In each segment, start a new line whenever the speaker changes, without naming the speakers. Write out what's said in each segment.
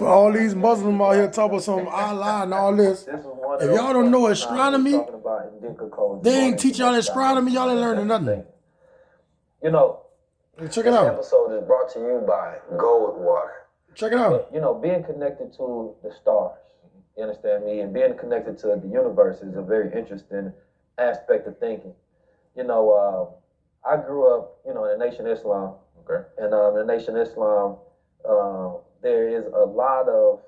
For all these Muslims out here talking about some Allah and all this, if y'all don't know astronomy, they ain't teach y'all astronomy, y'all ain't learning nothing.
You know,
check it out.
This episode is brought to you by Goldwater.
Check it out.
You know, being connected to the stars, you understand me, and being connected to the universe is a very interesting aspect of thinking. You know, I grew up, you know, in the Nation of Islam.
Okay.
And in the Nation of Islam, there is a lot of,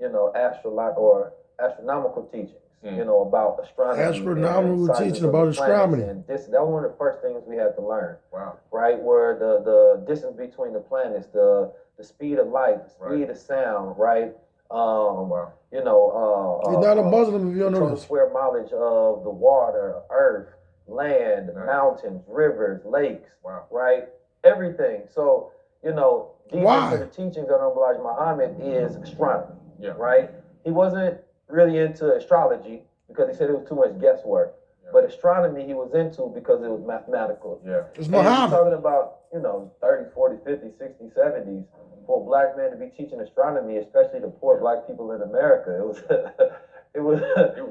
you know, astronomical teachings, you know, about astronomy.
Astronomical teaching about astronomy.
And that was one of the first things we had to learn.
Wow.
Right, where the distance between the planets, the speed of light, the speed of sound, right?
Wow.
You know,
you're not a Muslim if you don't know this.
Square mileage of the water, earth, land, mountains, rivers, lakes, right? Everything. So, you know, deep into the teachings of Elijah Muhammad is astronomy, right? He wasn't really into astrology because he said it was too much guesswork. But astronomy he was into because it was mathematical.
It's Muhammad.
Talking about, you know, 30, 40, 50, 60, 70s, for a black man to be teaching astronomy, especially the poor black people in America, it was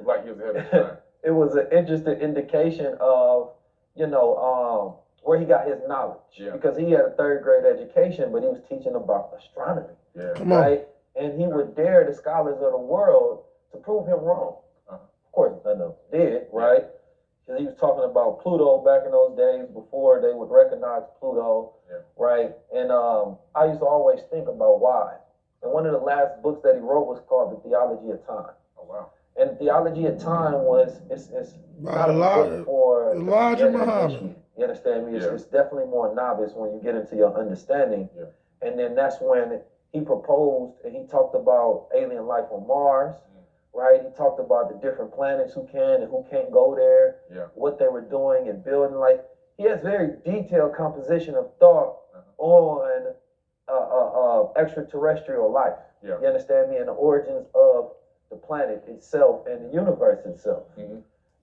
like he was ahead of time.
It was an interesting indication of, you know, where he got his knowledge. Because he had a third grade education, but he was teaching about astronomy. Right? And he would dare the scholars of the world to prove him wrong. Of course, none of them did, right? He was talking about Pluto back in those days before they would recognize Pluto, right? And I used to always think about why. And one of the last books that he wrote was called The Theology of Time.
Oh, wow.
And Theology of Time it's not a book for
Elijah Muhammad.
You understand me? It's definitely more novice when you get into your understanding. And then that's when he proposed and he talked about alien life on Mars. Right, he talked about the different planets who can and who can't go there, what they were doing and building. Like, he has very detailed composition of thought on extraterrestrial life. You understand me? And the origins of the planet itself and the universe itself.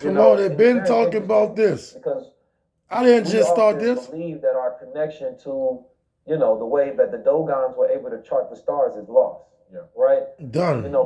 Come on, they've been talking about this.
Because
I didn't just start this.
Believe that our connection to, you know, the way that the Dogons were able to chart the stars is lost. Right?
Done.
You know,